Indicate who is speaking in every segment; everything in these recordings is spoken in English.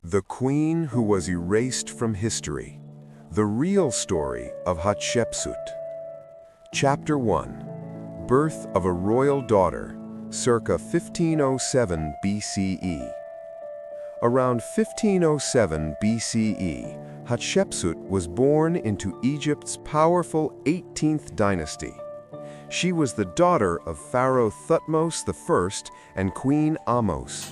Speaker 1: The queen who was erased from history. The real story of Hatshepsut. Chapter 1. Birth of a royal daughter, circa 1507 BCE. Around 1507 BCE, Hatshepsut was born into Egypt's powerful 18th dynasty. She was the daughter of Pharaoh Thutmose I and Queen Ahmose.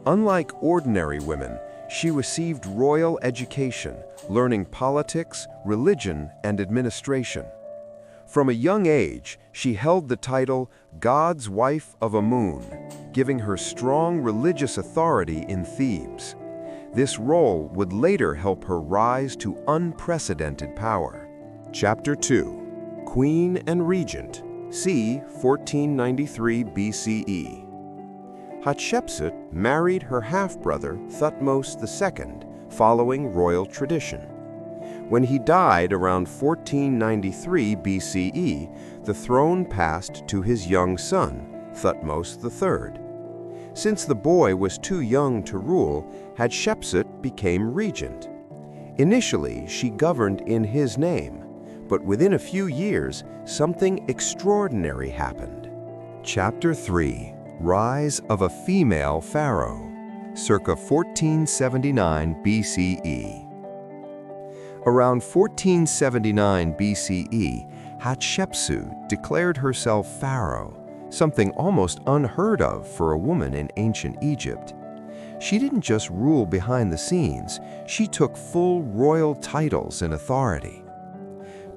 Speaker 1: Unlike ordinary women, she received royal education, learning politics, religion, and administration. From a young age, she held the title God's Wife of Amun, giving her strong religious authority in Thebes. This role would later help her rise to unprecedented power. Chapter 2. Queen and Regent, c. 1493 BCE. Hatshepsut married her half-brother Thutmose II, following royal tradition. When he died around 1493 BCE, the throne passed to his young son, Thutmose III. Since the boy was too young to rule, Hatshepsut became regent. Initially, she governed in his name, but within a few years, something extraordinary happened. Chapter 3. Rise of a female pharaoh, circa 1479 BCE. Around 1479 BCE, Hatshepsut declared herself pharaoh, something almost unheard of for a woman in ancient Egypt. She didn't just rule behind the scenes, she took full royal titles and authority.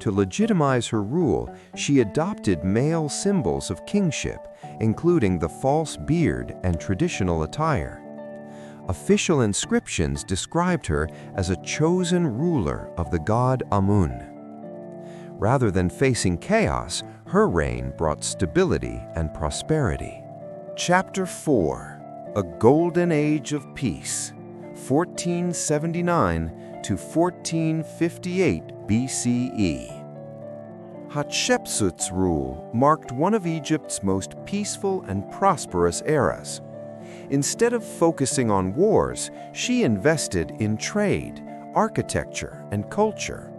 Speaker 1: To legitimize her rule, she adopted male symbols of kingship, including the false beard and traditional attire. Official inscriptions described her as a chosen ruler of the god Amun. Rather than facing chaos, her reign brought stability and prosperity. Chapter 4. A Golden Age of Peace, 1479 to 1458 BCE. Hatshepsut's rule marked one of Egypt's most peaceful and prosperous eras. Instead of focusing on wars, she invested in trade, architecture, and culture.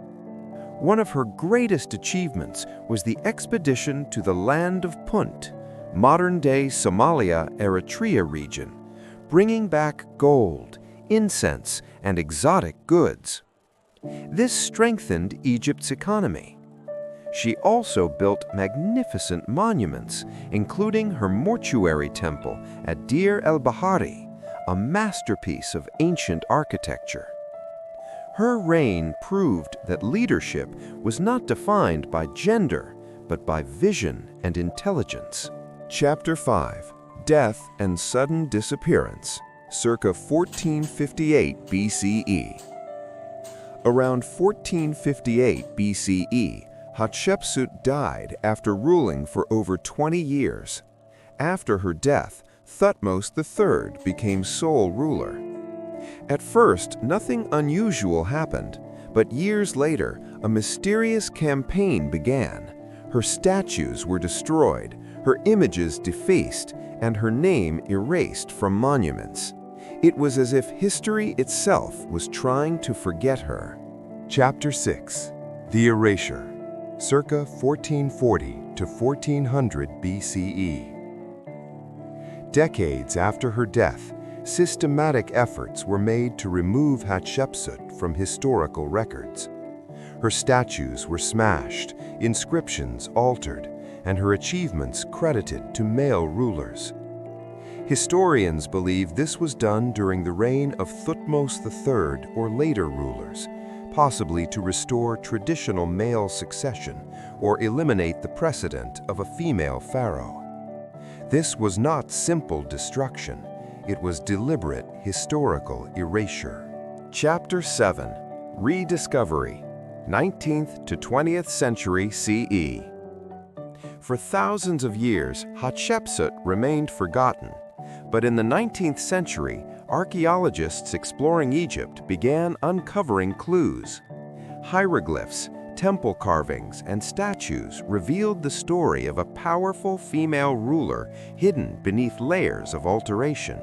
Speaker 1: One of her greatest achievements was the expedition to the land of Punt, modern-day Somalia-Eritrea region, bringing back gold, incense, and exotic goods. This strengthened Egypt's economy. She also built magnificent monuments, including her mortuary temple at Deir el-Bahari, a masterpiece of ancient architecture. Her reign proved that leadership was not defined by gender, but by vision and intelligence. Chapter 5. Death and Sudden Disappearance, circa 1458 BCE. Around 1458 BCE, Hatshepsut died after ruling for over 20 years. After her death, Thutmose III became sole ruler. At first, nothing unusual happened, but years later, a mysterious campaign began. Her statues were destroyed, her images defaced, and her name erased from monuments. It was as if history itself was trying to forget her. Chapter 6. The Erasure, circa 1440 to 1400 BCE. Decades after her death, systematic efforts were made to remove Hatshepsut from historical records. Her statues were smashed, inscriptions altered, and her achievements credited to male rulers. Historians believe this was done during the reign of Thutmose III or later rulers, possibly to restore traditional male succession or eliminate the precedent of a female pharaoh. This was not simple destruction, it was deliberate historical erasure. Chapter 7. Rediscovery, 19th to 20th century CE. For thousands of years, Hatshepsut remained forgotten, but in the 19th century, archaeologists exploring Egypt began uncovering clues. Hieroglyphs, temple carvings, and statues revealed the story of a powerful female ruler hidden beneath layers of alteration.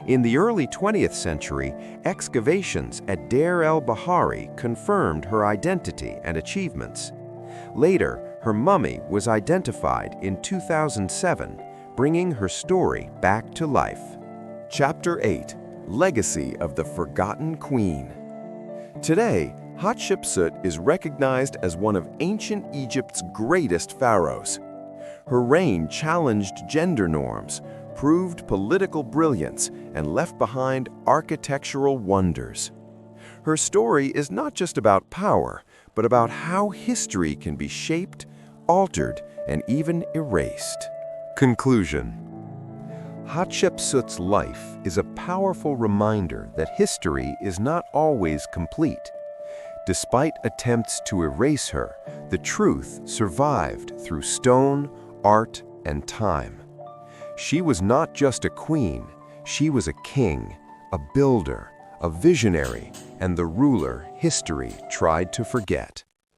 Speaker 2: In the early 20th century, excavations at Deir el-Bahari confirmed her identity and achievements. Later, her mummy was identified in 2007, bringing her story back to life. Chapter 8: Legacy of the Forgotten Queen. Today, Hatshepsut is recognized as one of ancient Egypt's greatest pharaohs. Her reign challenged gender norms, proved political brilliance, and left behind architectural wonders. Her story is not just about power, but about how history can be shaped, altered, and even erased. Conclusion. Hatshepsut's life is a powerful reminder that history is not always complete. Despite attempts to erase her, the truth survived through stone, art, and time. She was not just a queen, she was a king, a builder, a visionary, and the ruler history tried to forget.